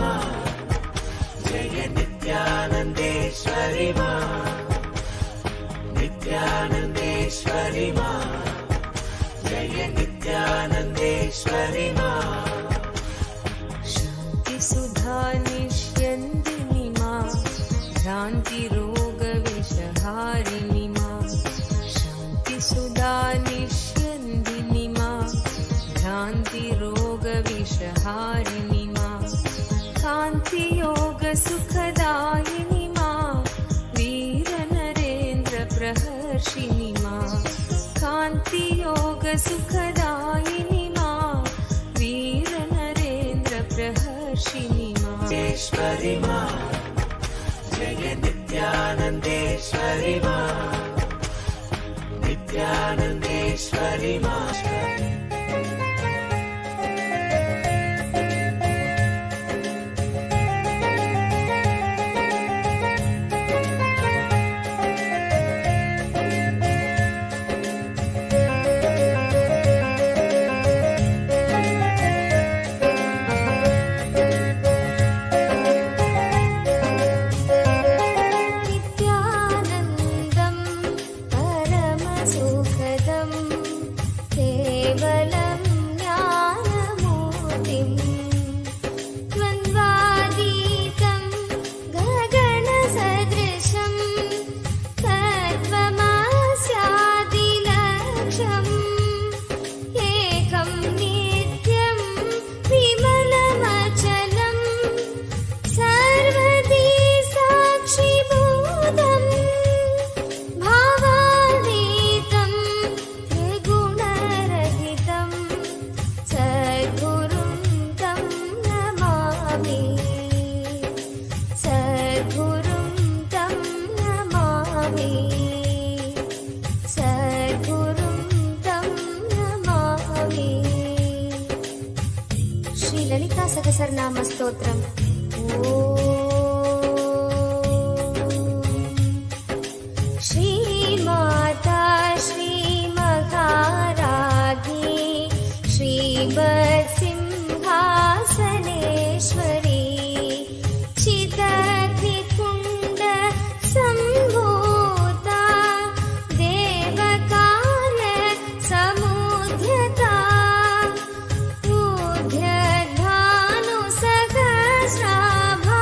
मा, जय नित्यानन्देश्वरि मा, नित्यानन्देश्वरि मा, जय नित्यानन्देश्वरि मा। शान्ति सुधा निष्यन्दिनि मा, भ्रान्ति रोग विषहारिणि मा, शान्ति सुधा निष्यन्दिनि मा, भ्रान्ति रोग विषहारिणि मा, कान्ति योग सुखदायिनि मा, वीर नरेन्द्र प्रहर्षिणि मा, कान्ति योग सुखदायिनि मा, वीर नरेन्द्र प्रहर्षिणि मा। ईश्वरि मा, जय नित्यानन्देश्वरि मा, नित्यानन्देश्वरि मा। లలితా సహస్రనామ స్తోత్రం. Shri Mata Shri మహారాజ్ఞి శ్రీవత్సింహాసనేశ్వరి చిదగ్నికుండ సంభూతా దేవకార్య సముద్యతా ఊర్ధ్వధాను సహస్రాభా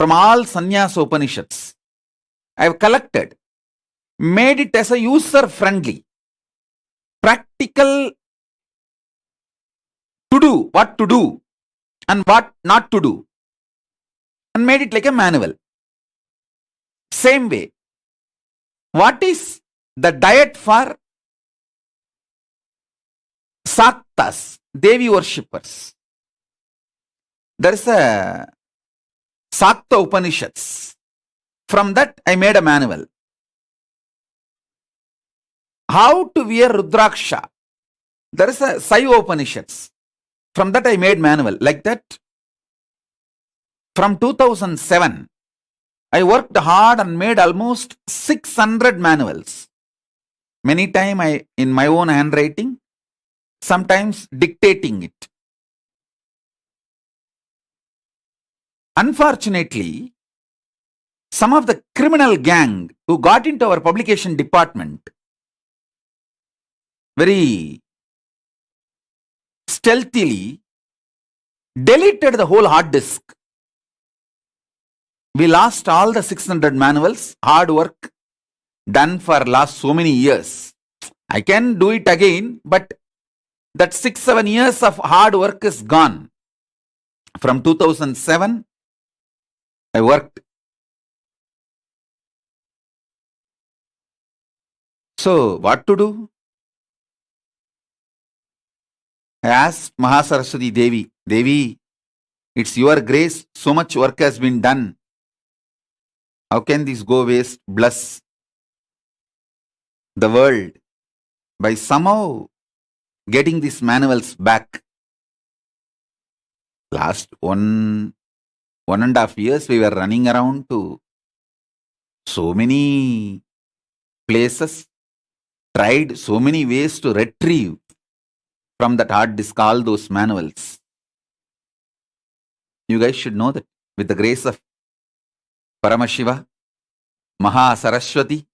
from all sannyasa Upanishads. I have collected, made it as a user-friendly, practical to do, what to do and what not to do, and made it like a manual. Same way, what is the diet for Saktas, Devi worshippers? There is a Sakta Upanishads. From that, I made a manual. How to wear Rudraksha? There is a Saiva Upanishads. From that, I made manual. Like that, from 2007, I worked hard and made almost 600 manuals. Many times I in my own handwriting, sometimes dictating it. Unfortunately, some of the criminal gang who got into our publication department very stealthily deleted the whole hard disk. We lost all the 600 manuals, hard work done for last so many years. I can do it again, but that 6-7 years of hard work is gone. From 2007, I worked. So, what to do? I asked Mahasaraswati Devi, Devi, it's your grace, so much work has been done. How can this go waste? Bless the world by somehow getting these manuals back. Last 1.5 years, we were running around to so many places, tried so many ways to retrieve from that hard disk all those manuals. You guys should know that with the grace of Paramashiva, Maha Saraswati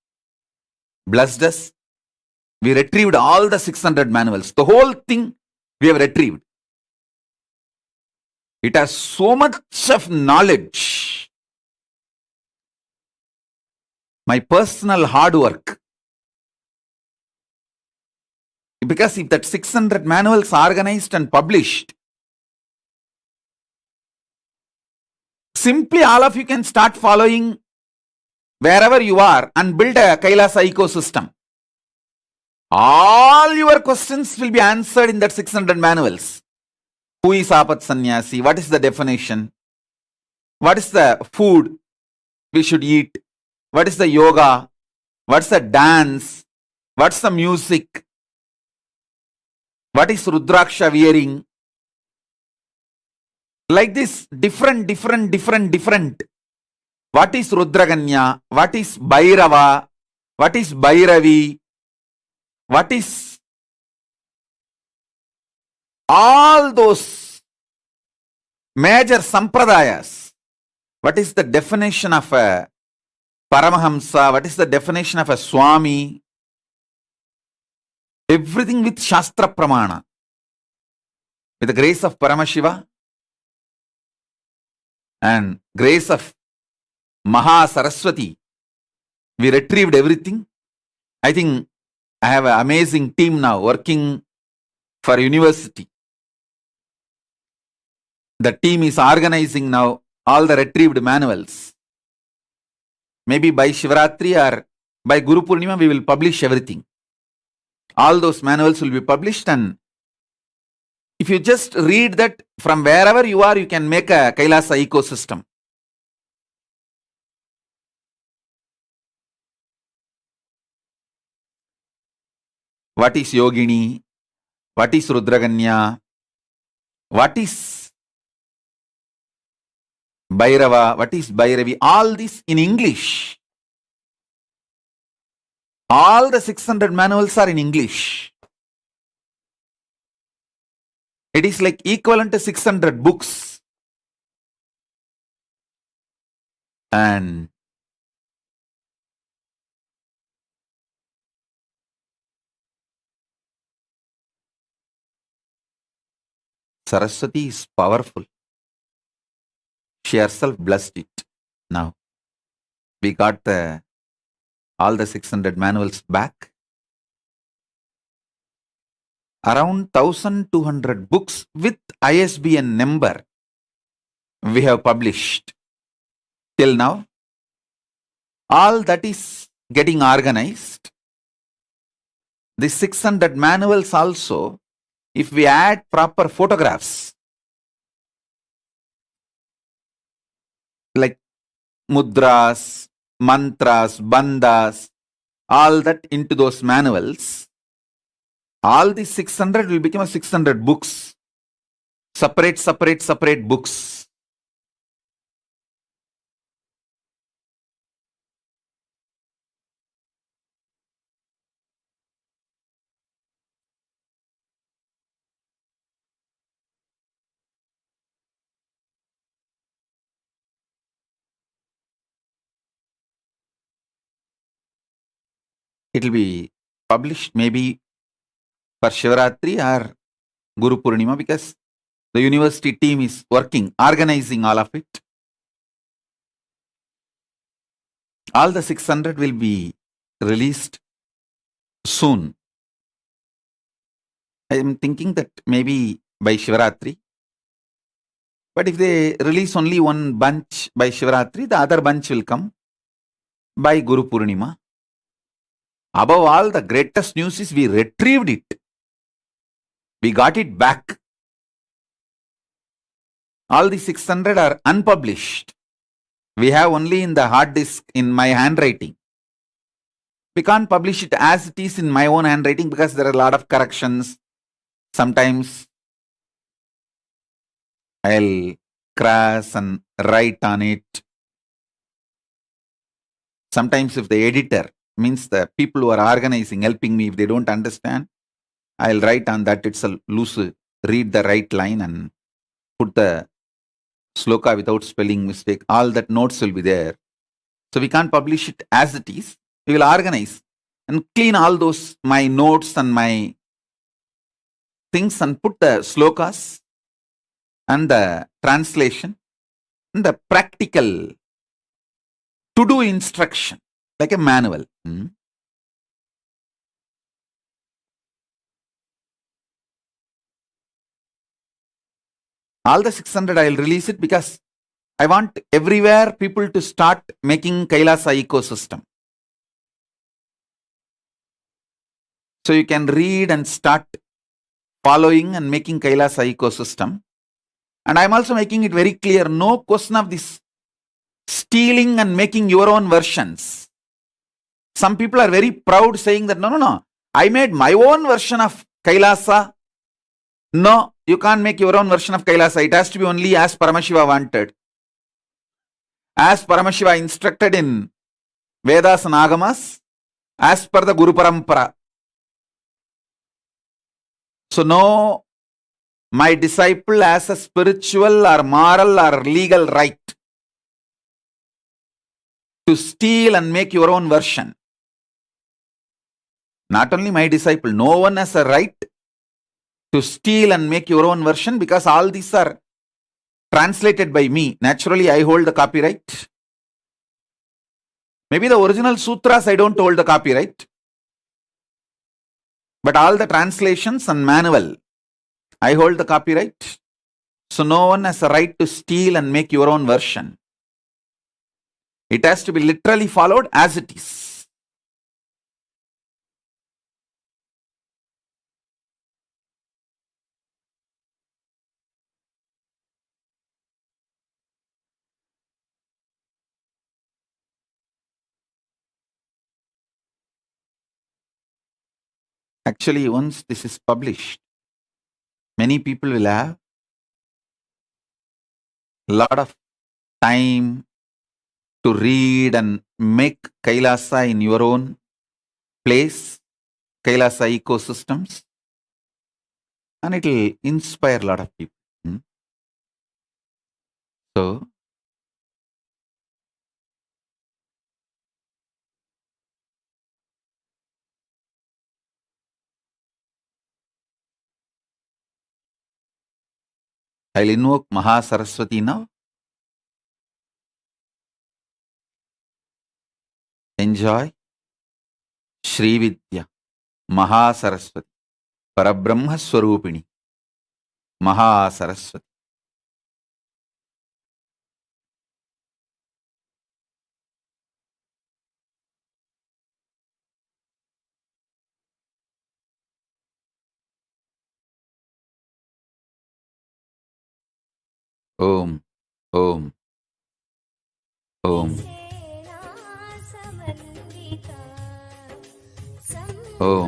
blessed us. We retrieved all the 600 manuals. The whole thing we have retrieved. It has so much of knowledge. My personal hard work. Because if that 600 manuals organized and published, simply all of you can start following wherever you are and build a Kailasa ecosystem. All your questions will be answered in that 600 manuals. Who is Apat Sannyasi? What is the definition? What is the food we should eat? What is the yoga? What's the dance? What's the music? What is Rudraksha wearing? Like this, different. What is Rudraganya? What is Bhairava? What is Bhairavi? What is all those major sampradayas? What is the definition of a Paramahamsa? What is the definition of a Swami? Everything with Shastra Pramana. With the grace of Paramashiva and grace of Maha Saraswati, we retrieved everything. I think I have an amazing team now working for university. The team is organizing now all the retrieved manuals. Maybe by Shivaratri or by Guru Purnima, we will publish everything. All those manuals will be published, and if you just read that from wherever you are, you can make a Kailasa ecosystem. What is Yogini? What is Rudraganya? What is Bhairava? What is Bhairavi? All this in English. All the 600 manuals are in English. It is like equivalent to 600 books. And Saraswati is powerful. She herself blessed it. Now, we got all the 600 manuals back. Around 1200 books with ISBN number we have published till now. All that is getting organized. The 600 manuals also, if we add proper photographs, like mudras, mantras, bandhas, all that into those manuals, all the 600 will become a 600 books. Separate books. It will be published maybe for Shivaratri or Guru Purnima, because the university team is working, organizing all of it. All the 600 will be released soon. I am thinking that maybe by Shivaratri. But if they release only one bunch by Shivaratri, the other bunch will come by Guru Purnima. Above all, the greatest news is we retrieved it. We got it back. All the 600 are unpublished. We have only in the hard disk in my handwriting. We can't publish it as it is in my own handwriting because there are a lot of corrections. Sometimes I'll cross and write on it. Sometimes if the editor, means the people who are organizing, helping me, if they don't understand, I'll write on that itself, read the right line and put the sloka without spelling mistake. All that notes will be there. So we can't publish it as it is. We will organize and clean all those, my notes and my things, and put the slokas and the translation and the practical to-do instruction, like a manual. All the 600 I will release it because I want everywhere people to start making Kailasa ecosystem. So you can read and start following and making Kailasa ecosystem. And I'm also making it very clear, no question of this stealing and making your own versions. Some people are very proud saying that, no, I made my own version of Kailasa. No, you can't make your own version of Kailasa. It has to be only as Paramashiva wanted. As Paramashiva instructed in Vedas and Agamas, as per the Guru Parampara. So no, my disciple has a spiritual or moral or legal right to steal and make your own version. Not only my disciple, no one has a right to steal and make your own version, because all these are translated by me. Naturally, I hold the copyright. Maybe the original sutras I don't hold the copyright. But all the translations and manual, I hold the copyright. So no one has a right to steal and make your own version. It has to be literally followed as it is. Actually, once this is published, many people will have a lot of time to read and make Kailasa in your own place, Kailasa ecosystems, and it will inspire a lot of people. So, I'll invoke Maha Saraswati now. enjoy Shri Vidya, Mahasaraswati, Parabrahma Swarupini, Mahasaraswati. Om, Om, Om, Om.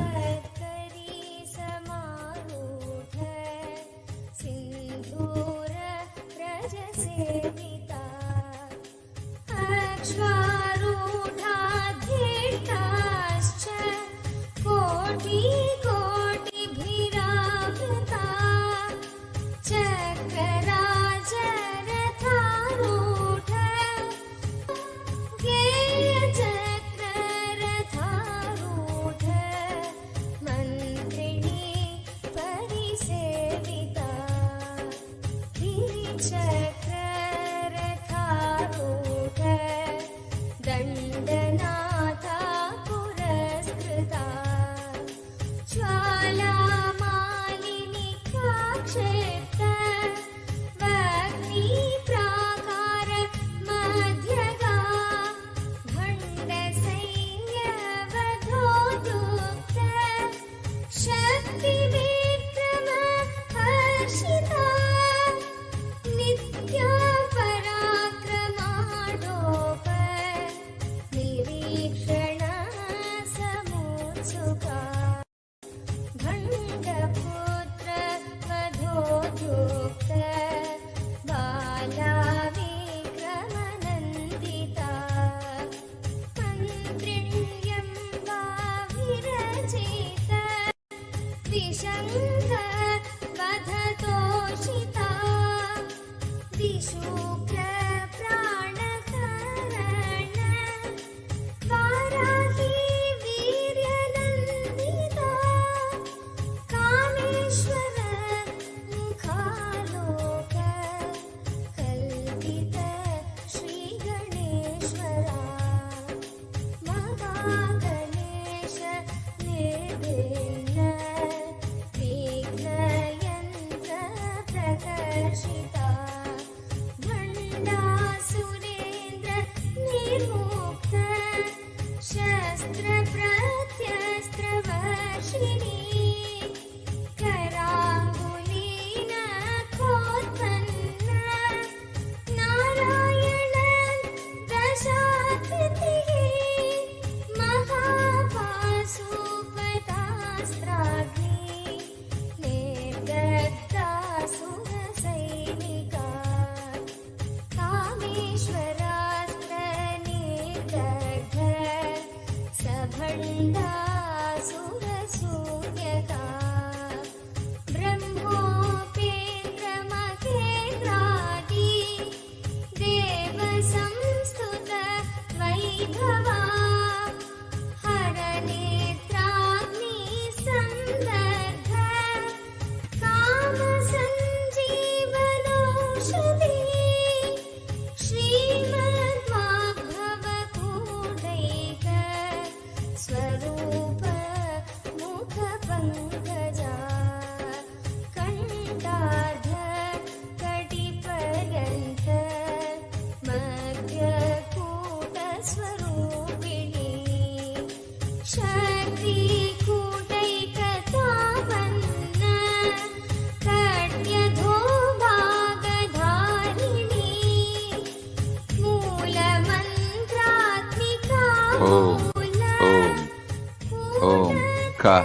Ka,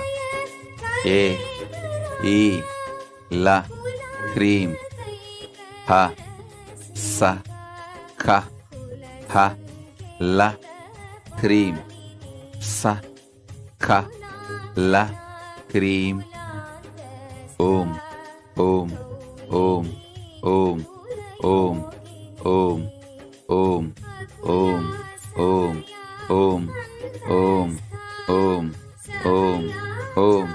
E, I, La, Hrim, Ha, Sa, Ka, Ha, La, Hrim, Sa, Ka, La, Hrim, Om, Om, Om, Om, Om, Om, Om, Om, Om, Om, Om, Om, Om, Om, Om.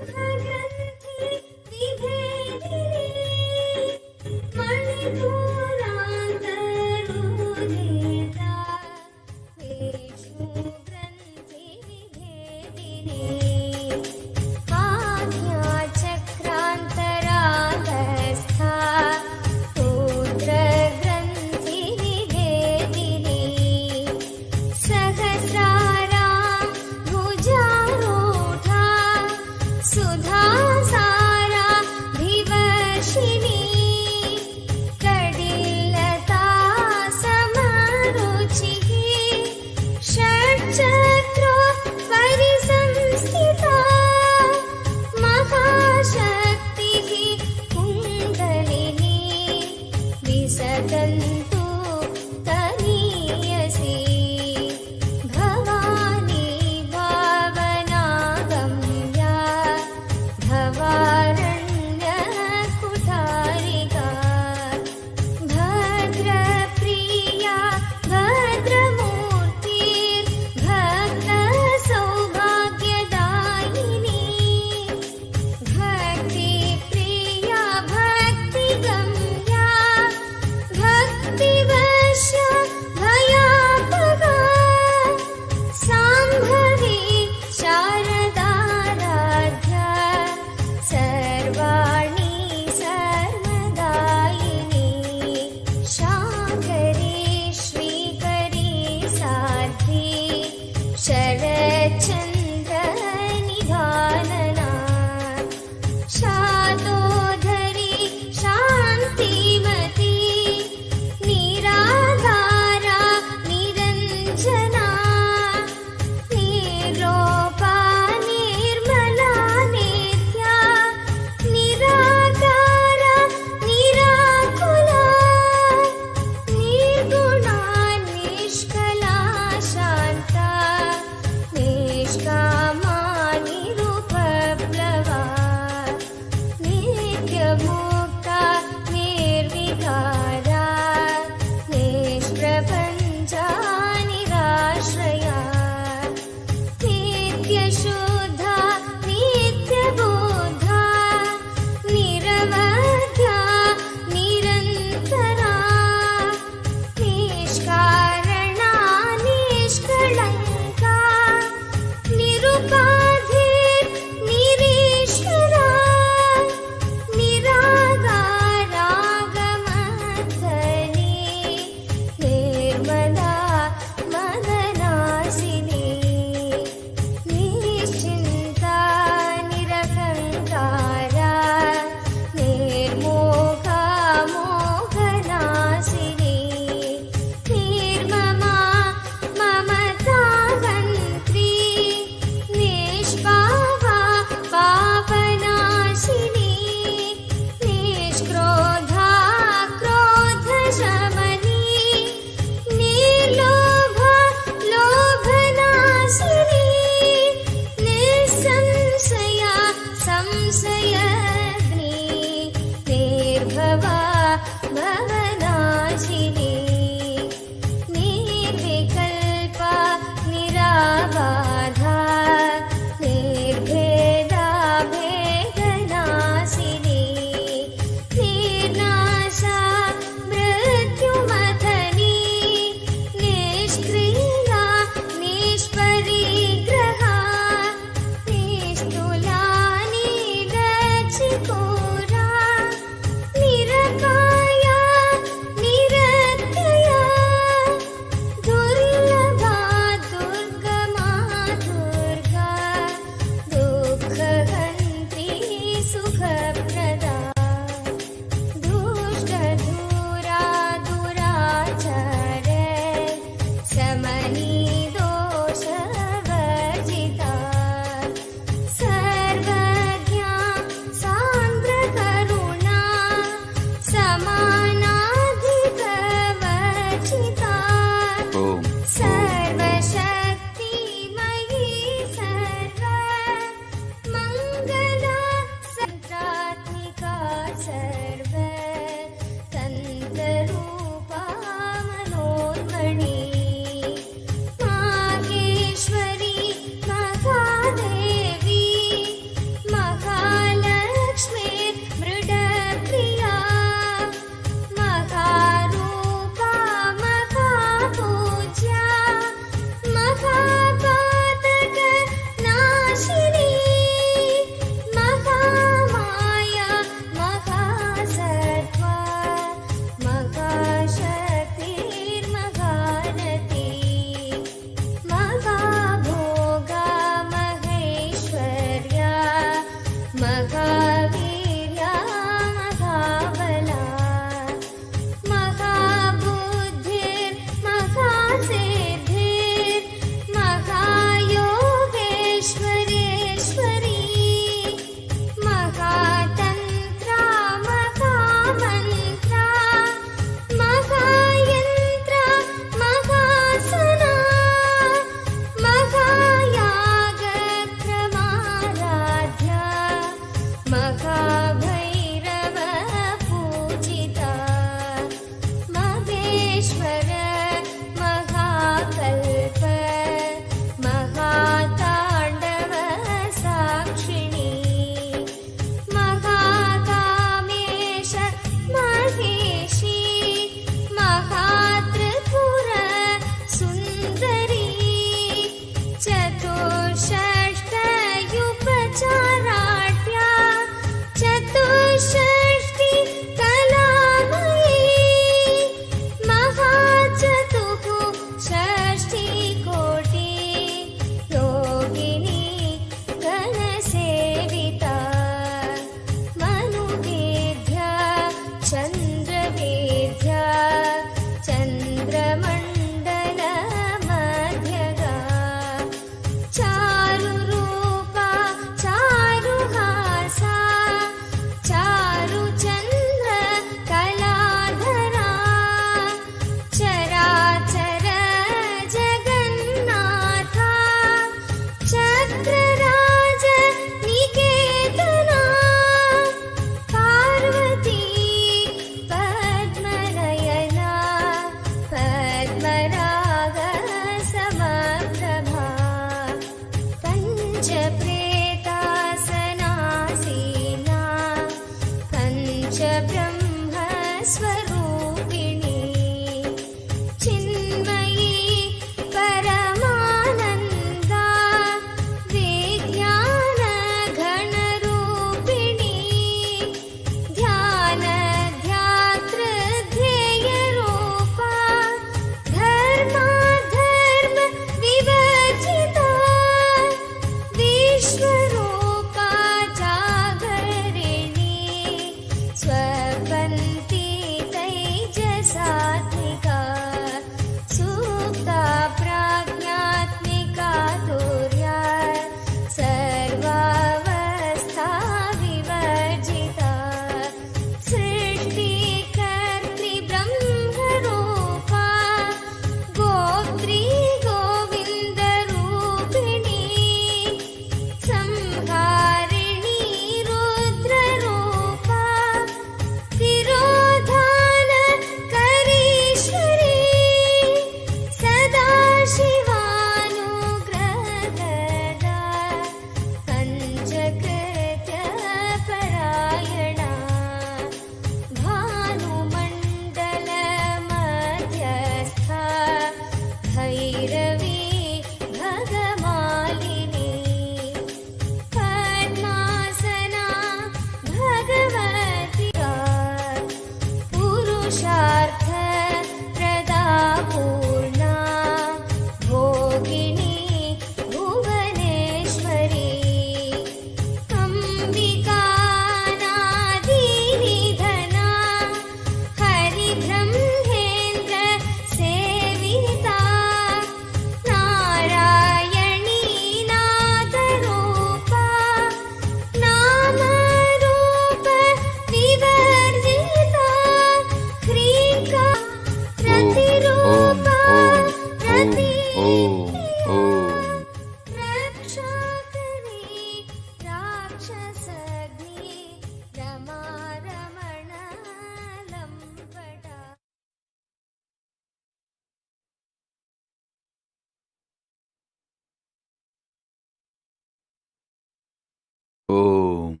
Om.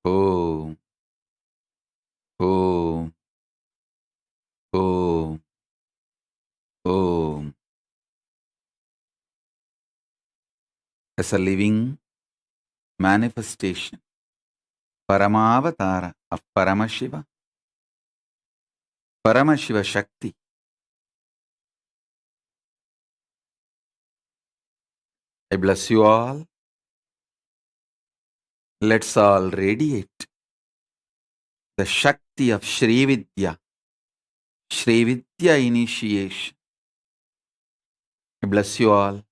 Om. Om. Om. Om. As a living manifestation, Paramavatara of Paramashiva, Paramashiva Shakti, I bless you all. Let's all radiate the Shakti of Shri Vidya initiation. I bless you all.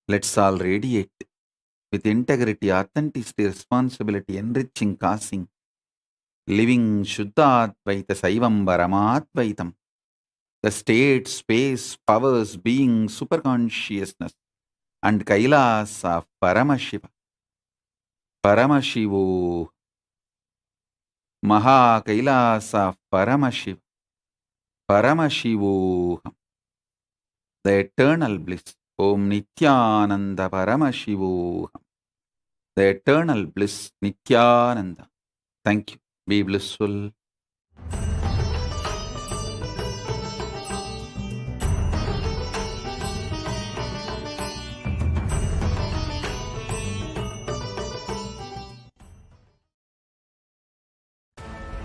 Let's all radiate with integrity, authenticity, responsibility, enriching, causing, living Shuddha Advaita Saivam Paramadvaitam, the state, space, powers, being, superconsciousness, and Kailasa of Paramashiva, Paramashivoham, Maha Kailasa of Paramashiva, Paramashivoham, the eternal bliss. Om Nithyananda Paramashivoham, the eternal bliss, Nithyananda. Thank you. Be blissful.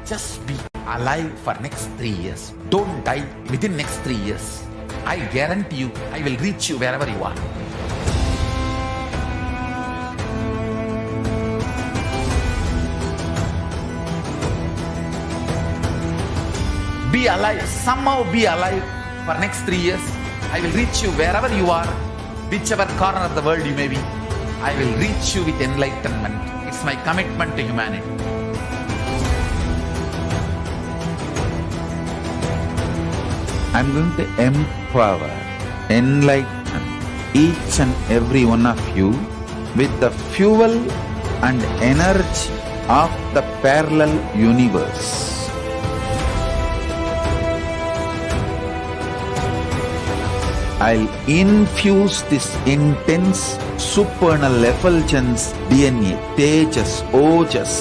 Just be alive for next 3 years. Don't die within next 3 years. I guarantee you, I will reach you wherever you are. Be alive, somehow be alive for next 3 years. I will reach you wherever you are, whichever corner of the world you may be. I will reach you with enlightenment. It's my commitment to humanity. I'm going to empower, enlighten each and every one of you with the fuel and energy of the parallel universe. I'll infuse this intense supernal effulgence DNA, Tejas, Ojas,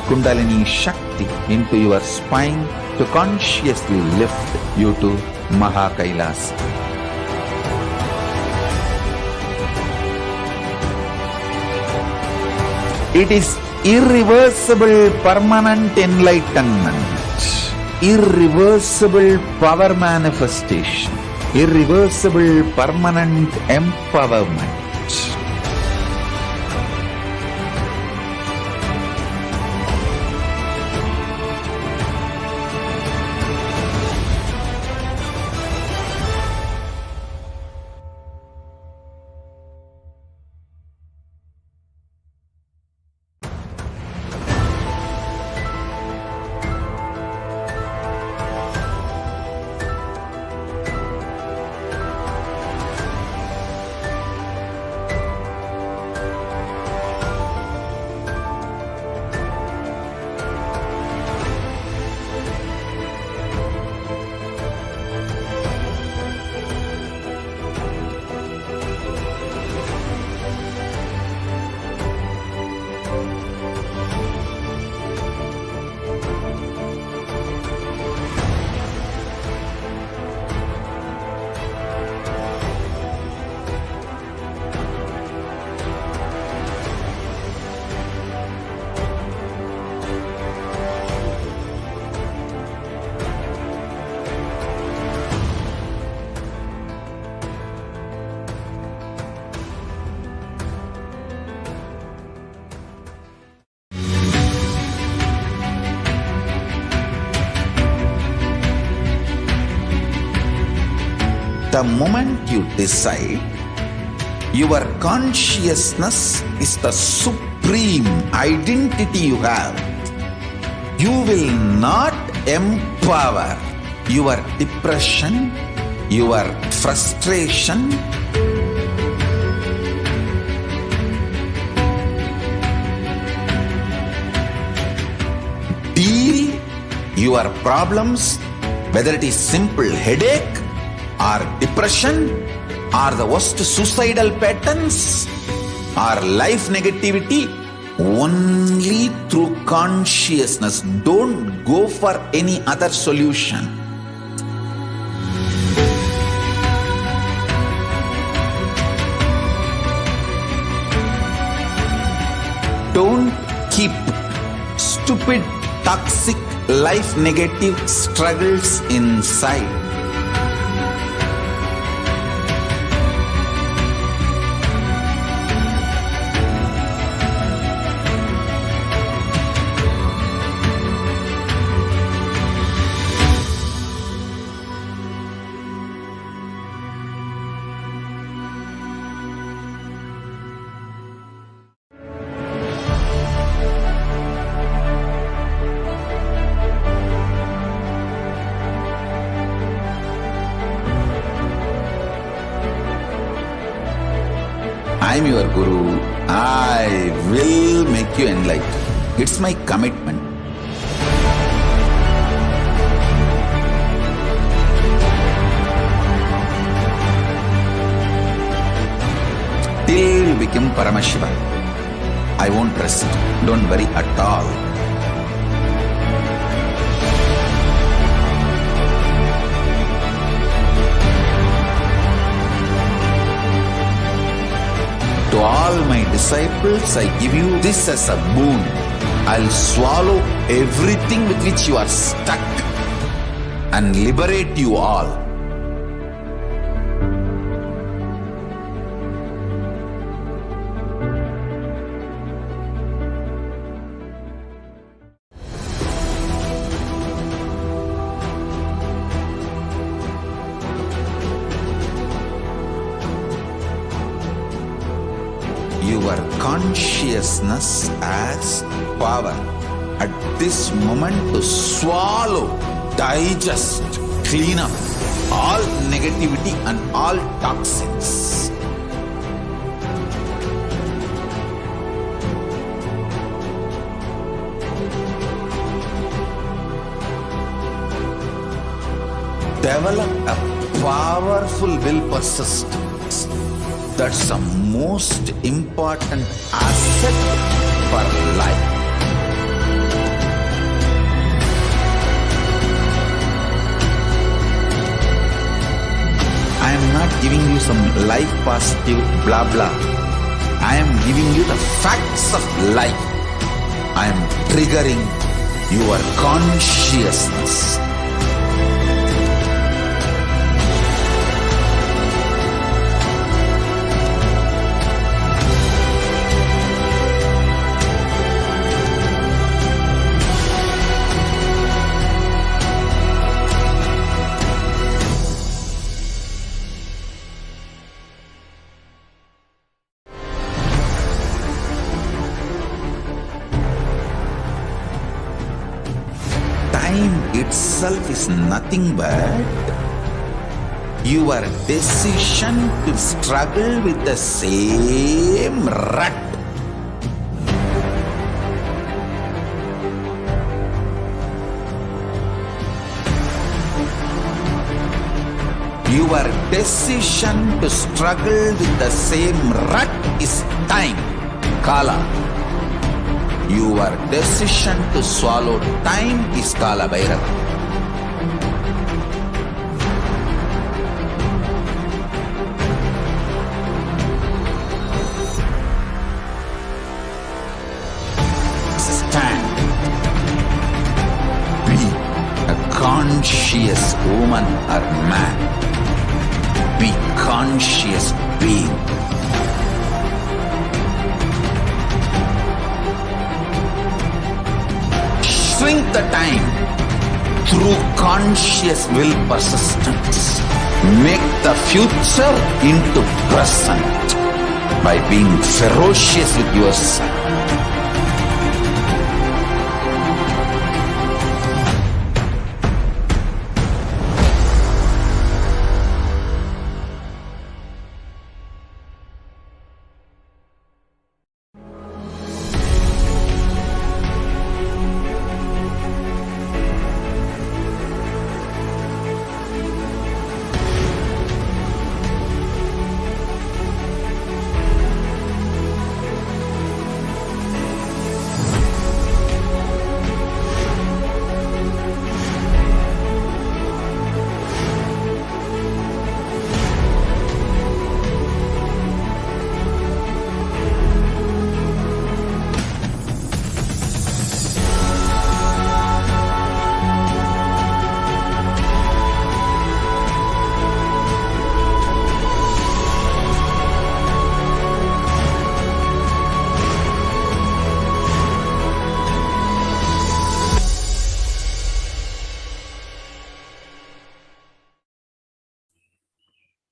Kundalini Shakti into your spine to consciously lift you to Maha Kailasa. It is irreversible permanent enlightenment, irreversible power manifestation, irreversible permanent empowerment. The moment you decide, your consciousness is the supreme identity you have. You will not empower your depression, your frustration, deal your problems, whether it is simple headache or depression or the worst suicidal patterns, or life negativity only through consciousness. Don't go for any other solution. Don't keep stupid, toxic, life negative struggles inside. I am your Guru. I will make you enlightened. It's my commitment. Till you become Paramashiva, I won't rest. Don't worry at all. To all my disciples, I give you this as a boon. I'll swallow everything with which you are stuck and liberate you all. Your consciousness as power at this moment to swallow, digest, clean up all negativity and all toxins. Develop a powerful will persistence. That's the most important asset for life. I am not giving you some life positive blah blah. I am giving you the facts of life. I am triggering your consciousness. Time itself is nothing but your decision to struggle with the same rut. Your decision to struggle with the same rut is time, Kala. Your decision to swallow time is Kala Bhairava. Stand. Be a conscious woman or man. Be conscious being. Shrink the time through conscious will persistence. Make the future into present by being ferocious with yourself.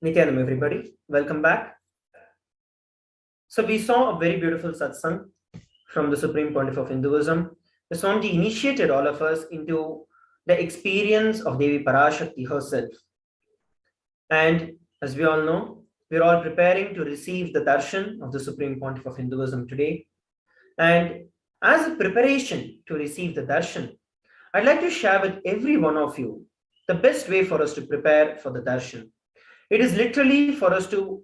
Nithyanam, everybody. Welcome back. So we saw a very beautiful satsang from the Supreme Pontiff of Hinduism. The Swamiji initiated all of us into the experience of Devi Parashakti herself. And as we all know, we're all preparing to receive the darshan of the Supreme Pontiff of Hinduism today. And as a preparation to receive the darshan, I'd like to share with every one of you the best way for us to prepare for the darshan. It is literally for us to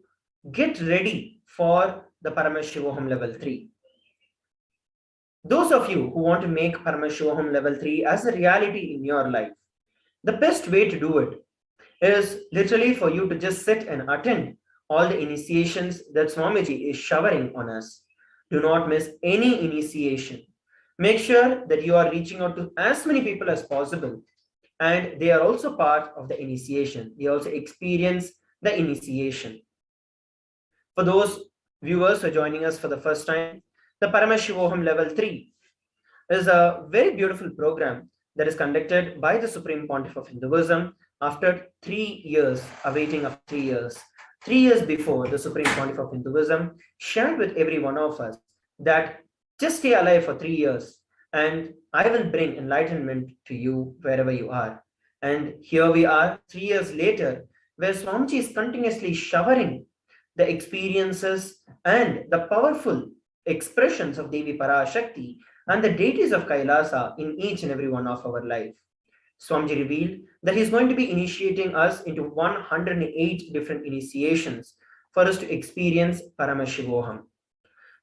get ready for the Paramashivoham level 3. Those of you who want to make Paramashivoham level 3 as a reality in your life, the best way to do it is literally for you to just sit and attend all the initiations that Swamiji is showering on us. Do not miss any initiation. Make sure that you are reaching out to as many people as possible, and they are also part of the initiation. They also experience the initiation. For those viewers who are joining us for the first time, the Paramashivoham level 3 is a very beautiful program that is conducted by the Supreme Pontiff of Hinduism after 3 years, awaiting of 3 years. 3 years before, the Supreme Pontiff of Hinduism shared with every one of us that just stay alive for 3 years and I will bring enlightenment to you wherever you are. And here we are 3 years later, where Swamiji is continuously showering the experiences and the powerful expressions of Devi Parashakti and the deities of Kailasa in each and every one of our life. Swamiji revealed that he is going to be initiating us into 108 different initiations for us to experience Paramashivoham.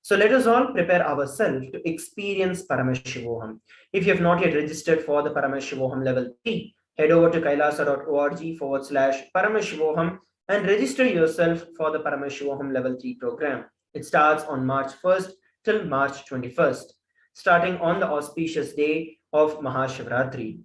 So let us all prepare ourselves to experience Paramashivoham. If you have not yet registered for the Paramashivoham level 3, head over to kailasa.org/Paramashivoham and register yourself for the Paramashivoham level 3 program. It starts on March 1st till March 21st, starting on the auspicious day of Mahashivratri.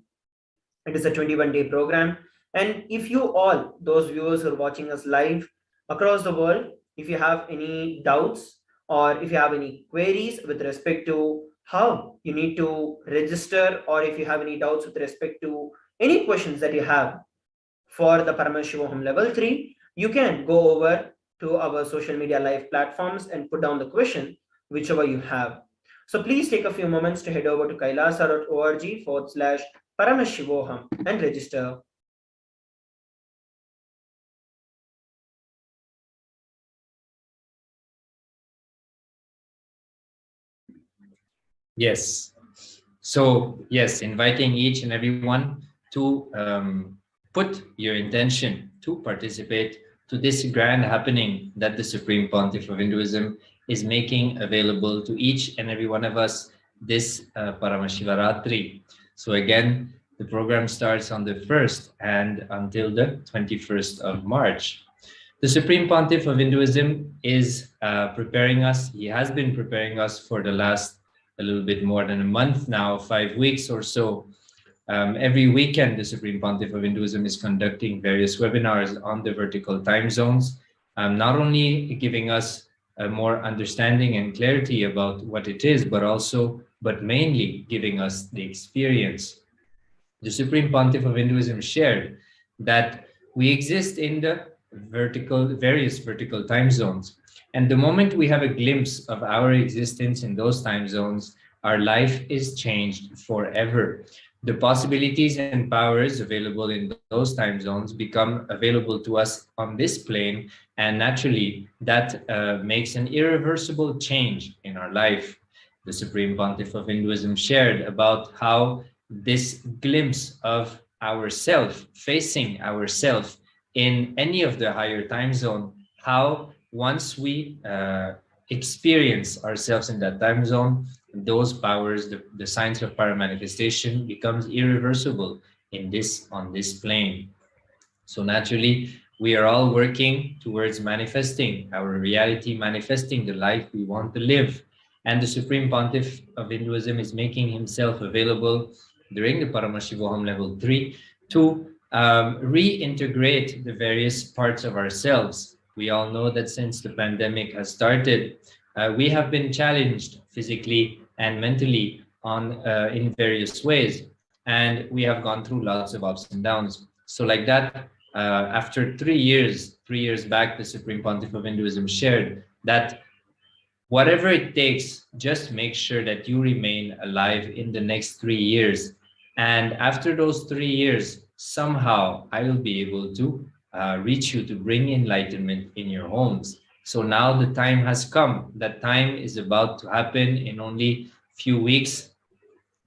It is a 21-day program. And if you all, those viewers who are watching us live across the world, if you have any doubts or if you have any queries with respect to how you need to register, or if you have any doubts with respect to any questions that you have for the Paramashivoham level 3, you can go over to our social media live platforms and put down the question, whichever you have. So please take a few moments to head over to kailasa.org/Paramashivoham and register. Yes. So, yes, inviting each and everyone to put your intention to participate to this grand happening that the Supreme Pontiff of Hinduism is making available to each and every one of us this Paramashivaratri. So again, the program starts on the 1st and until the 21st of March. The Supreme Pontiff of Hinduism is preparing us. He has been preparing us for the last a little bit more than a month now, 5 weeks or so. Every weekend, the Supreme Pontiff of Hinduism is conducting various webinars on the vertical time zones, not only giving us a more understanding and clarity about what it is, but mainly giving us the experience. The Supreme Pontiff of Hinduism shared that we exist in the various vertical time zones. And the moment we have a glimpse of our existence in those time zones, our life is changed forever. The possibilities and powers available in those time zones become available to us on this plane, and naturally that makes an irreversible change in our life. The Supreme Pontiff of Hinduism shared about how this glimpse of ourself, facing ourself in any of the higher time zone, how once we experience ourselves in that time zone, those powers, the science of paramanifestation becomes irreversible on this plane. So naturally, we are all working towards manifesting our reality, manifesting the life we want to live. And the Supreme Pontiff of Hinduism is making himself available during the Paramashivoham level 3 to reintegrate the various parts of ourselves. We all know that since the pandemic has started, we have been challenged physically and mentally in various ways, and we have gone through lots of ups and downs. So like that, after 3 years back, the Supreme Pontiff of Hinduism shared that whatever it takes, just make sure that you remain alive in the next 3 years. And after those 3 years, somehow I will be able to reach you to bring enlightenment in your homes. So now the time has come. That time is about to happen in only few weeks.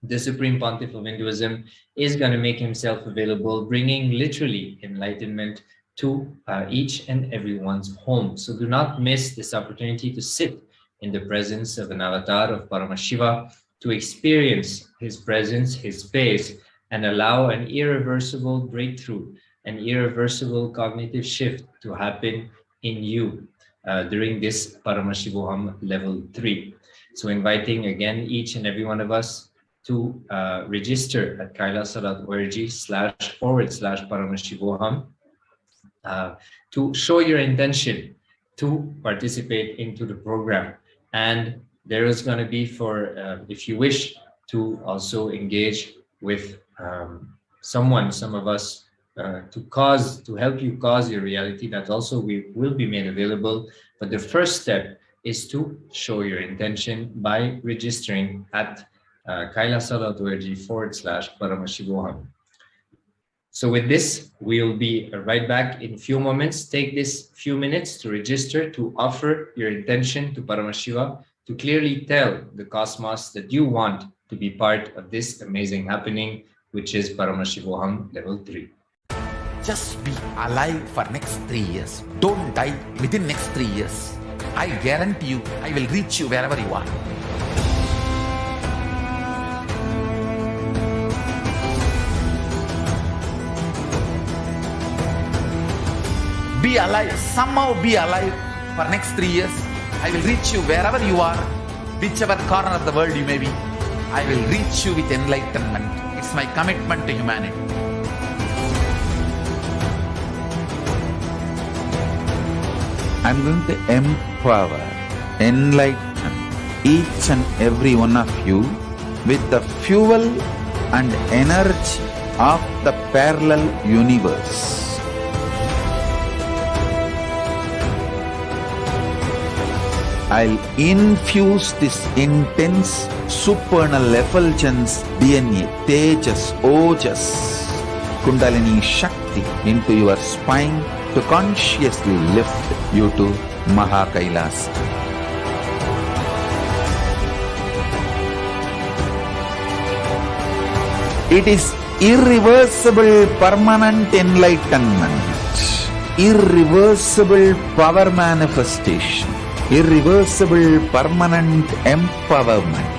The Supreme Pontiff of Hinduism is going to make himself available, bringing literally enlightenment to each and everyone's home. So do not miss this opportunity to sit in the presence of an avatar of Paramashiva, to experience his presence, his face, and allow an irreversible breakthrough, an irreversible cognitive shift to happen in you during this Paramashivoham level 3. So inviting again each and every one of us to register at kailasa.org//Paramashivoham to show your intention to participate into the program. And there is going to be, for if you wish to also engage with some of us to help you cause your reality, that also will be made available. But the first step is to show your intention by registering at kailasa.org/Paramashivoham. So with this, we'll be right back in a few moments. Take this few minutes to register, to offer your intention to Paramashiva, to clearly tell the cosmos that you want to be part of this amazing happening, which is Paramashivoham level 3. Just be alive for next 3 years. Don't die within next 3 years. I guarantee you, I will reach you wherever you are. Be alive, somehow be alive for next 3 years. I will reach you wherever you are, whichever corner of the world you may be. I will reach you with enlightenment. It's my commitment to humanity. I'm going to empower, enlighten each and every one of you with the fuel and energy of the parallel universe. I'll infuse this intense supernal effulgence DNA, Tejas, Ojas, Kundalini Shakti into your spine to consciously lift you to Maha Kailasa. It is irreversible permanent enlightenment, irreversible power manifestation, irreversible permanent empowerment.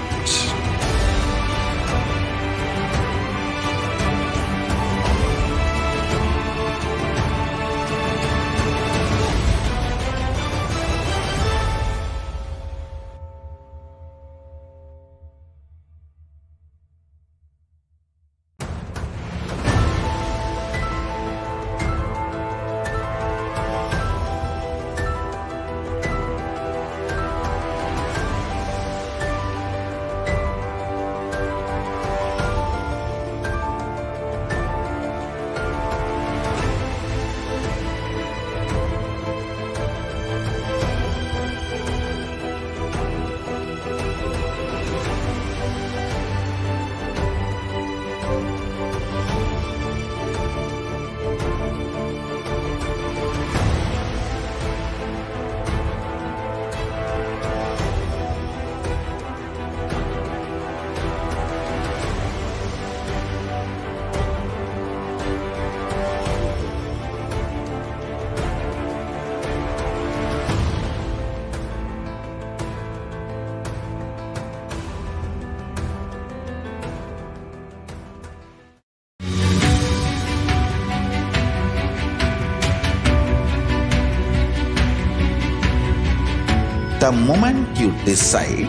The moment you decide,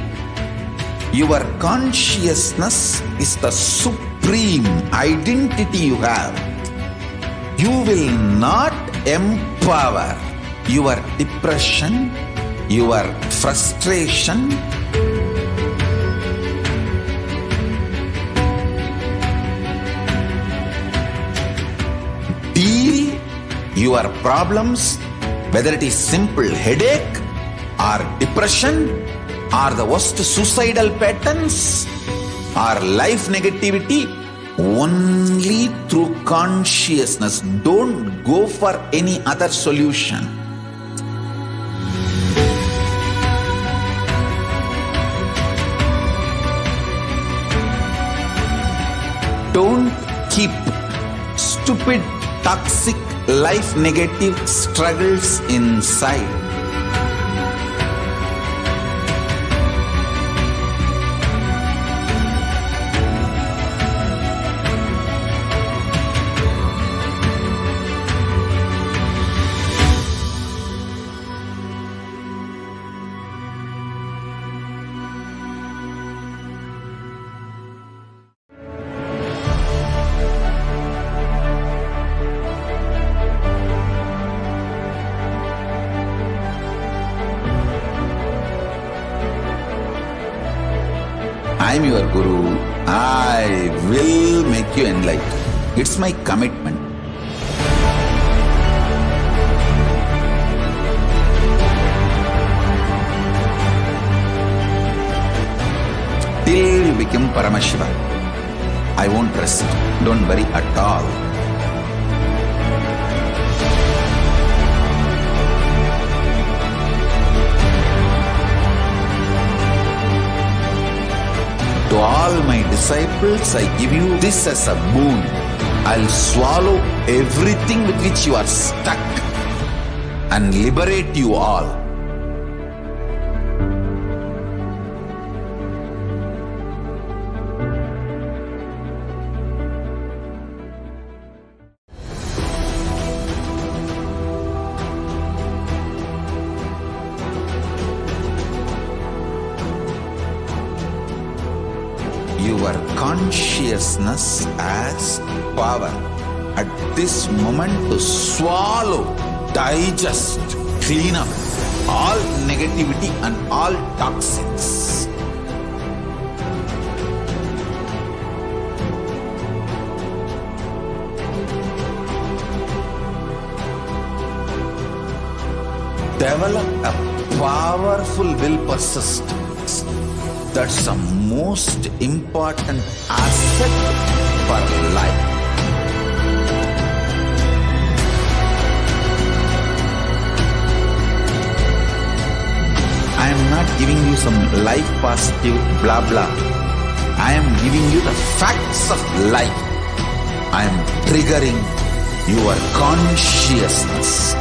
your consciousness is the supreme identity you have. You will not empower your depression, your frustration, deal Your problems, whether it is simple headache or depression or the worst suicidal patterns or life negativity, only through consciousness. Don't go for any other solution. Don't keep stupid, toxic, life negative struggles inside. I am your Guru. I will make you enlightened. It's my commitment. Till you become Paramashiva, I won't rest. Don't worry at all. To all my disciples, I give you this as a boon. I'll swallow everything with which you are stuck and liberate you all. Your consciousness has power at this moment to swallow, digest, clean up all negativity and all toxins. Develop a powerful will persistence. That's the most important asset for life. I am not giving you some life positive blah blah. I am giving you the facts of life. I am triggering your consciousness.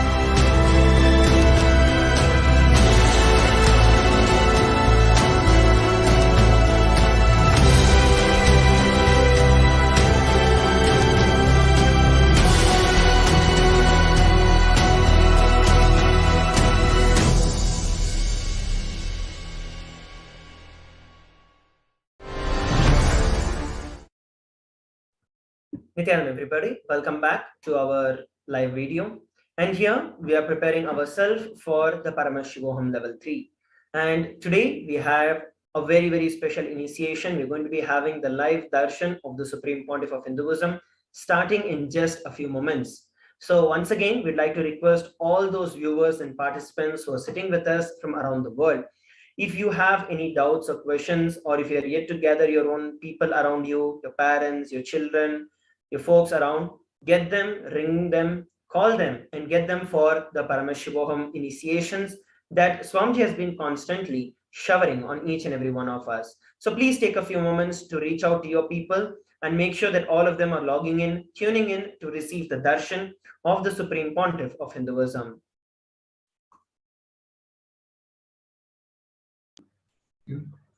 Nithyananda, everybody, welcome back to our live video. And here we are preparing ourselves for the Paramashivoham level 3. And today we have a very, very special initiation. We're going to be having the live darshan of the Supreme Pontiff of Hinduism starting in just a few moments. So once again, we'd like to request all those viewers and participants who are sitting with us from around the world. If you have any doubts or questions, or if you're yet to gather your own people around you, your parents, your children, your folks around, get them, ring them, call them, and get them for the Paramashivoham initiations that Swamiji has been constantly showering on each and every one of us. So please take a few moments to reach out to your people and make sure that all of them are logging in, tuning in to receive the darshan of the Supreme Pontiff of Hinduism.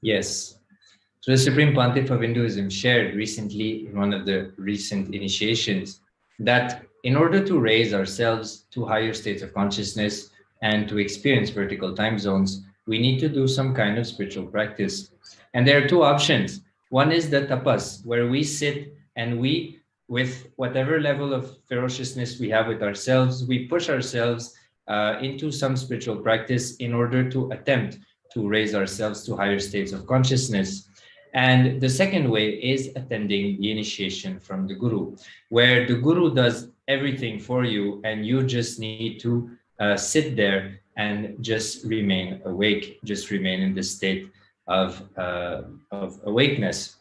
Yes. So the Supreme Pontiff of Hinduism shared recently in one of the recent initiations that in order to raise ourselves to higher states of consciousness and to experience vertical time zones, we need to do some kind of spiritual practice. And there are two options. One is the tapas, where we sit and we, with whatever level of ferociousness we have with ourselves, we push ourselves into some spiritual practice in order to attempt to raise ourselves to higher states of consciousness. And the second way is attending the initiation from the Guru, where the Guru does everything for you, and you just need to sit there and just remain awake, just remain in the state of awakeness.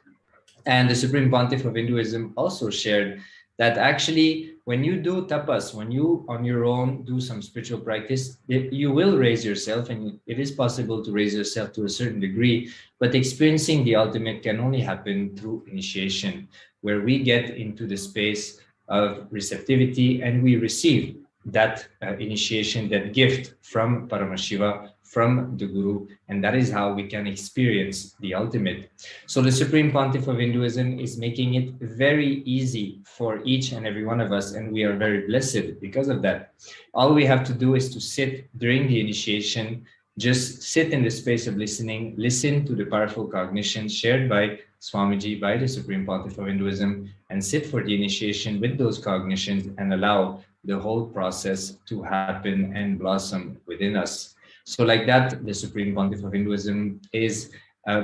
And the Supreme Pontiff of Hinduism also shared that actually, when you do tapas, when you on your own do some spiritual practice, you will raise yourself, and it is possible to raise yourself to a certain degree, but experiencing the ultimate can only happen through initiation, where we get into the space of receptivity and we receive that initiation, that gift from Paramashiva, from the Guru, and that is how we can experience the ultimate. So the Supreme Pontiff of Hinduism is making it very easy for each and every one of us, and we are very blessed because of that. All we have to do is to sit during the initiation, just sit in the space of listening, listen to the powerful cognitions shared by Swamiji, by the Supreme Pontiff of Hinduism, and sit for the initiation with those cognitions and allow the whole process to happen and blossom within us. So like that, the Supreme Pontiff of Hinduism is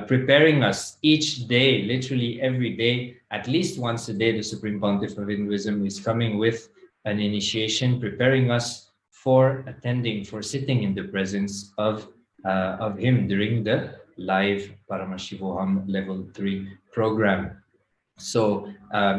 preparing us each day, literally every day, at least once a day. The Supreme Pontiff of Hinduism is coming with an initiation, preparing us for attending, for sitting in the presence of him during the live Paramashivoham level 3 program. So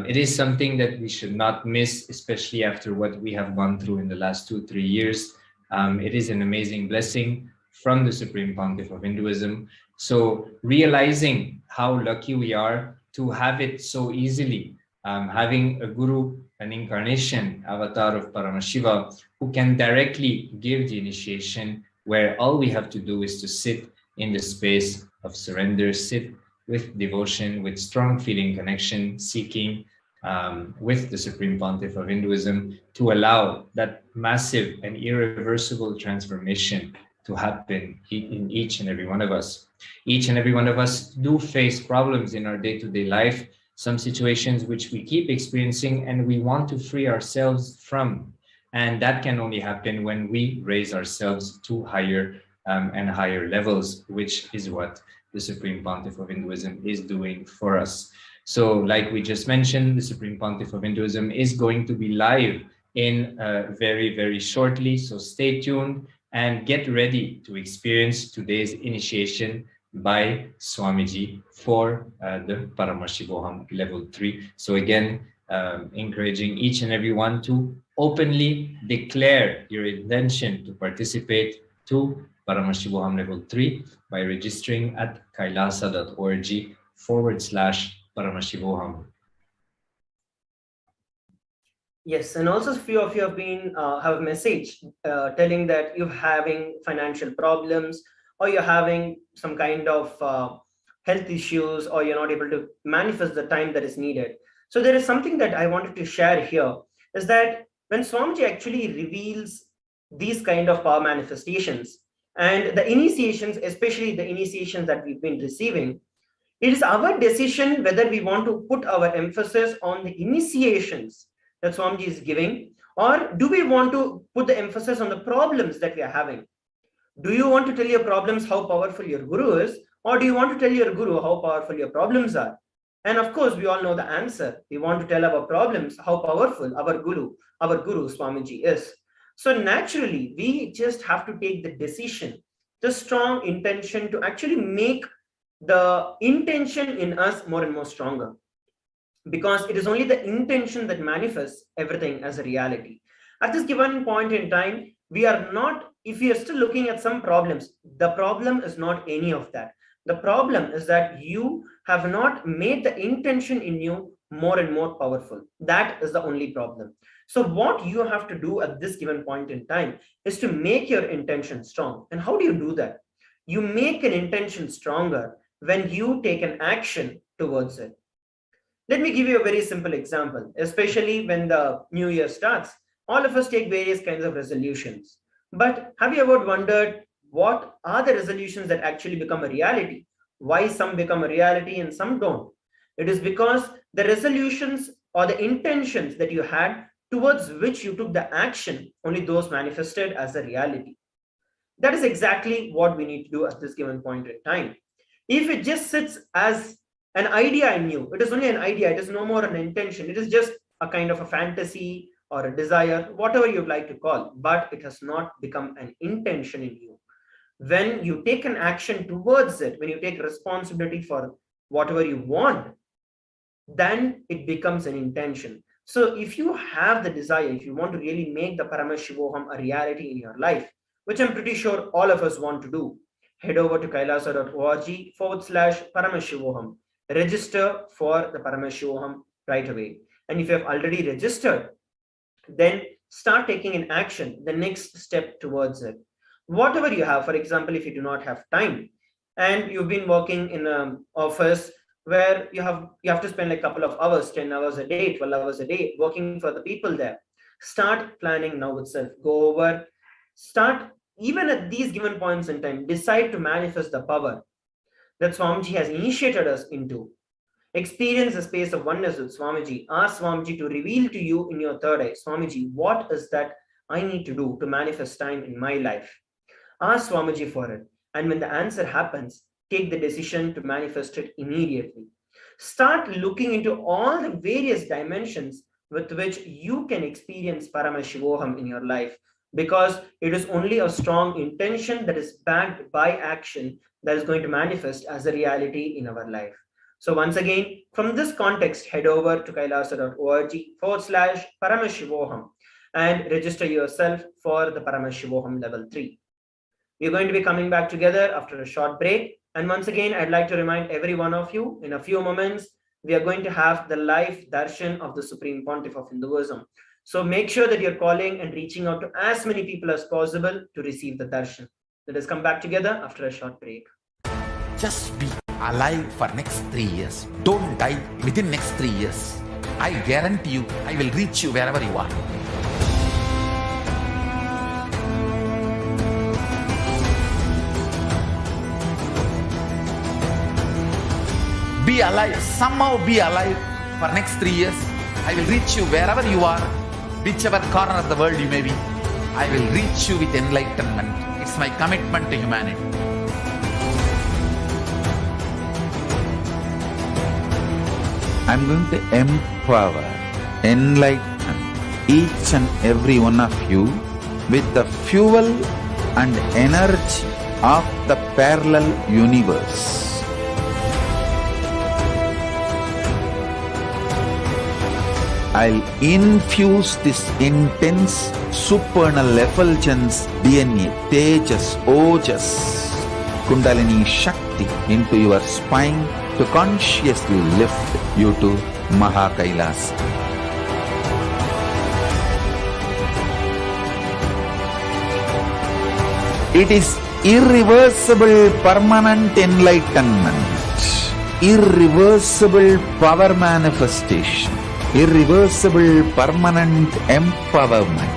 it is something that we should not miss, especially after what we have gone through in the last 2-3 years. It is an amazing blessing from the Supreme Pontiff of Hinduism. So realizing how lucky we are to have it so easily, having a guru, an incarnation, avatar of Paramashiva, who can directly give the initiation, where all we have to do is to sit in the space of surrender, sit with devotion, with strong feeling connection, seeking with the Supreme Pontiff of Hinduism to allow that massive and irreversible transformation to happen in each and every one of us. Each and every one of us do face problems in our day-to-day life, some situations which we keep experiencing and we want to free ourselves from. And that can only happen when we raise ourselves to higher and higher levels, which is what the Supreme Pontiff of Hinduism is doing for us. So like we just mentioned, the Supreme Pontiff of Hinduism is going to be live in very, very shortly. So stay tuned and get ready to experience today's initiation by Swamiji for the Paramashivoham level 3. So again, encouraging each and every one to openly declare your intention to participate to Paramashivoham level 3 by registering at kailasa.org/Paramashivoham. Yes, and also a few of you have been have a message telling that you're having financial problems, or you're having some kind of health issues, or you're not able to manifest the time that is needed. So there is something that I wanted to share here, is that when Swamiji actually reveals these kind of power manifestations and the initiations, especially the initiations that we've been receiving, it is our decision whether we want to put our emphasis on the initiations that Swamiji is giving, or do we want to put the emphasis on the problems that we are having? Do you want to tell your problems how powerful your guru is, or do you want to tell your guru how powerful your problems are? And of course, we all know the answer. We want to tell our problems how powerful our guru Swamiji is. So naturally, we just have to take the decision, the strong intention to actually make the intention in us more and more stronger. Because it is only the intention that manifests everything as a reality. At this given point in time, we are not, if we are still looking at some problems, the problem is not any of that. The problem is that you have not made the intention in you more and more powerful. That is the only problem. So what you have to do at this given point in time is to make your intention strong. And how do you do that? You make an intention stronger when you take an action towards it. Let me give you a very simple example, especially when the new year starts. All of us take various kinds of resolutions. But have you ever wondered what are the resolutions that actually become a reality? Why some become a reality and some don't? It is because the resolutions or the intentions that you had towards which you took the action, only those manifested as a reality. That is exactly what we need to do at this given point in time. If it just sits as an idea in you, it is only an idea, it is no more an intention, it is just a kind of a fantasy or a desire, whatever you'd like to call, but it has not become an intention in you. When you take an action towards it, when you take responsibility for whatever you want, then it becomes an intention. So if you have the desire, if you want to really make the Paramashivoham a reality in your life, which I'm pretty sure all of us want to do, head over to kailasa.org/Paramashivoham. Register for the Paramashivoham right away. And if you have already registered, then start taking an action, the next step towards it. Whatever you have, for example, if you do not have time and you've been working in an office where you have to spend like a couple of hours, 10 hours a day, 12 hours a day working for the people there, start planning now itself. Go over, start even at these given points in time, decide to manifest the power that Swamiji has initiated us into. Experience the space of oneness with Swamiji. Ask Swamiji to reveal to you in your third eye, Swamiji, what is that I need to do to manifest time in my life? Ask Swamiji for it. And when the answer happens, take the decision to manifest it immediately. Start looking into all the various dimensions with which you can experience Paramashivoham in your life, because it is only a strong intention that is backed by action that is going to manifest as a reality in our life. So once again, from this context, head over to kailasa.org/Paramashivoham and register yourself for the Paramashivoham level 3. We're going to be coming back together after a short break. And once again, I'd like to remind every one of you, in a few moments, we are going to have the live darshan of the Supreme Pontiff of Hinduism. So make sure that you're calling and reaching out to as many people as possible to receive the darshan. Let us come back together after a short break. Just be alive for next 3 years. Don't die within next 3 years. I guarantee you, I will reach you wherever you are. Be alive, somehow be alive for next 3 years. I will reach you wherever you are, whichever corner of the world you may be. I will reach you with enlightenment. It's my commitment to humanity. I'm going to empower, enlighten each and every one of you with the fuel and energy of the parallel universe. I'll infuse this intense supernal effulgence DNA, Tejas, Ojas, Kundalini Shakti into your spine to consciously lift you to Kailasa. It is irreversible permanent enlightenment, irreversible power manifestation, irreversible permanent empowerment.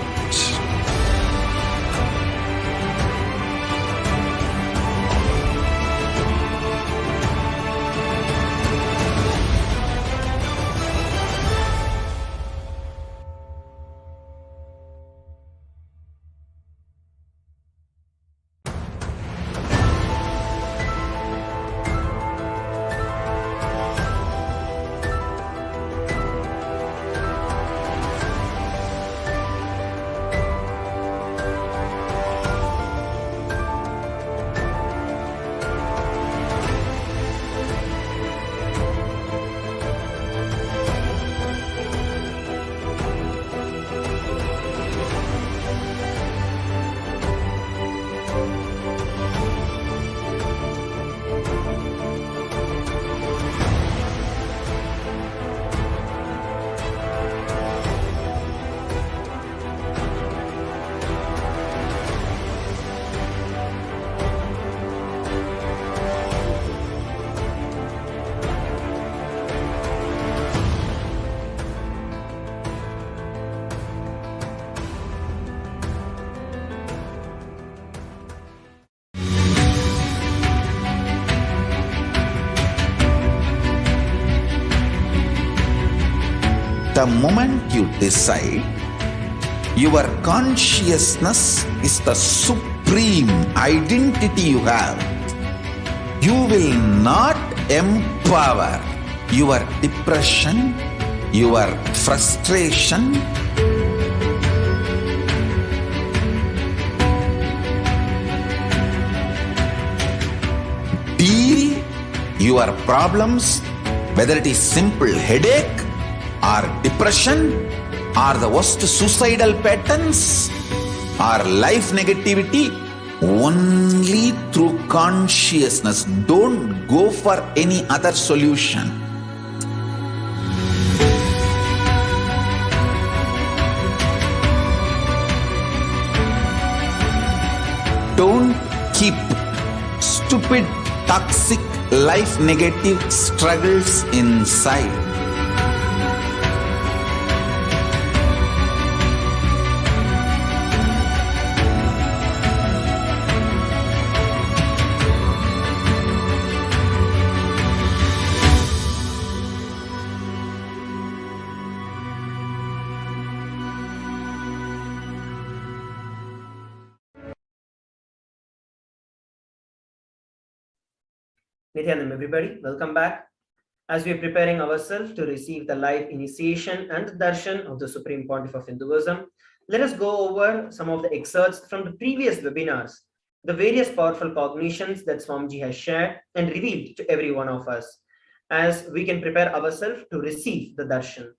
The moment you decide, your consciousness is the supreme identity you have. You will not empower your depression, your frustration, your problems, whether it is simple headache or depression or the worst suicidal patterns or life negativity, only through consciousness. Don't go for any other solution. Don't keep stupid, toxic, life negative struggles inside. Nithyananda, everybody, welcome back. As we are preparing ourselves to receive the live initiation and the darshan of the Supreme Pontiff of Hinduism, let us go over some of the excerpts from the previous webinars, the various powerful cognitions that Swamiji has shared and revealed to every one of us, as we can prepare ourselves to receive the darshan.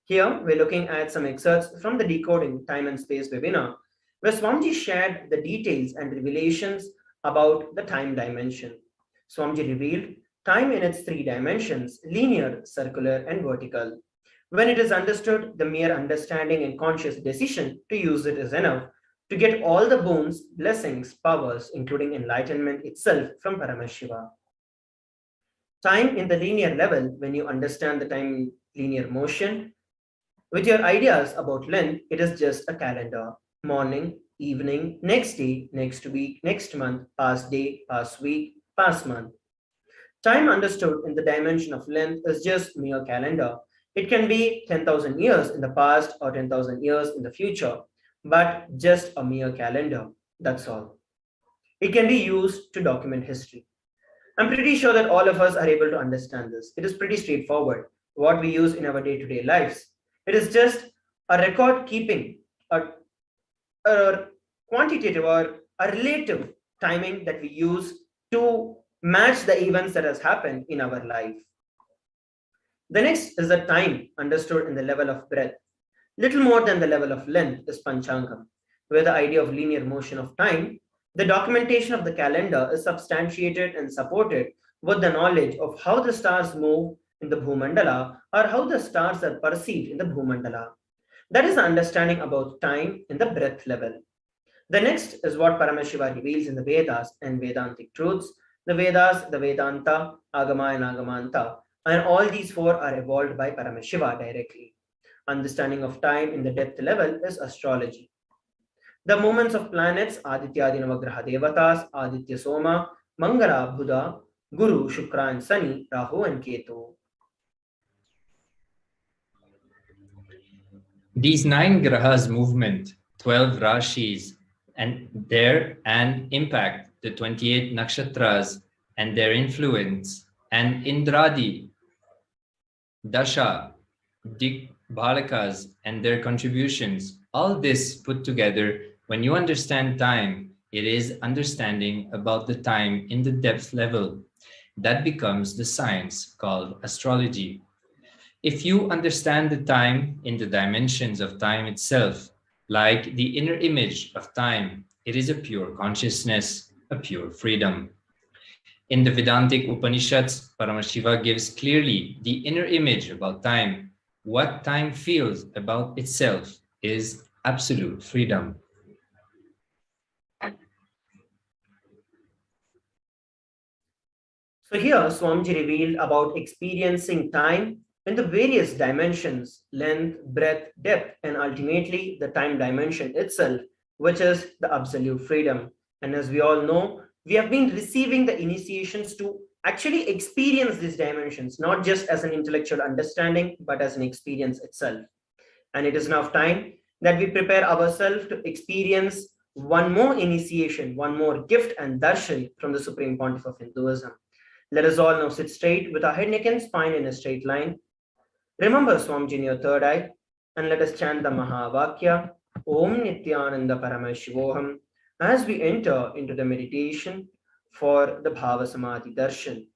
Here, we're looking at some excerpts from the Decoding Time and Space webinar, where Swamiji shared the details and revelations about the time dimension. Swamiji revealed time in its three dimensions: linear, circular, and vertical. When it is understood, the mere understanding and conscious decision to use it is enough to get all the boons, blessings, powers, including enlightenment itself from Paramashiva. Time in the linear level, when you understand the time in linear motion, with your ideas about length, it is just a calendar. Morning, evening, next day, next week, next month, past day, past week, past month. Time understood in the dimension of length is just mere calendar. It can be 10,000 years in the past or 10,000 years in the future, but just a mere calendar, that's all. It can be used to document history. I'm pretty sure that all of us are able to understand this. It is pretty straightforward, what we use in our day-to-day lives. It is just a record keeping, a quantitative or a relative timing that we use to match the events that has happened in our life. The next is the time understood in the level of breadth. Little more than the level of length is Panchangam, where the idea of linear motion of time, the documentation of the calendar is substantiated and supported with the knowledge of how the stars move in the Bhumandala or how the stars are perceived in the Bhumandala. That is the understanding about time in the breadth level. The next is what Paramashiva reveals in the Vedas and Vedantic truths. The Vedas, the Vedanta, Agama and Agamanta, and all these four are evolved by Paramashiva directly. Understanding of time in the depth level is astrology. The movements of planets, Aditya Navagraha Devatas, Aditya Soma, Mangala, Buddha, Guru, Shukra and Sani, Rahu and Ketu. These 9 grahas movement, 12 rashis, and their impact, the 28 nakshatras and their influence, and Indradi, Dasha, Balakas and their contributions, all this put together, when you understand time, it is understanding about the time in the depth level. That becomes the science called astrology. If you understand the time in the dimensions of time itself, like the inner image of time, it is a pure consciousness, a pure freedom. In the Vedantic Upanishads, Paramashiva gives clearly the inner image about time. What time feels about itself is absolute freedom. So here, Swamiji revealed about experiencing time in the various dimensions, length, breadth, depth, and ultimately the time dimension itself, which is the absolute freedom. And as we all know, we have been receiving the initiations to actually experience these dimensions, not just as an intellectual understanding, but as an experience itself. And it is now time that we prepare ourselves to experience one more initiation, one more gift and darshan from the Supreme Pontiff of Hinduism. Let us all now sit straight with our head, neck, and spine in a straight line. Remember Swamiji in your third eye, and let us chant the Mahavakya, Om Nithyananda Paramashivoham, as we enter into the meditation for the BHAVA Samadhi Darshan.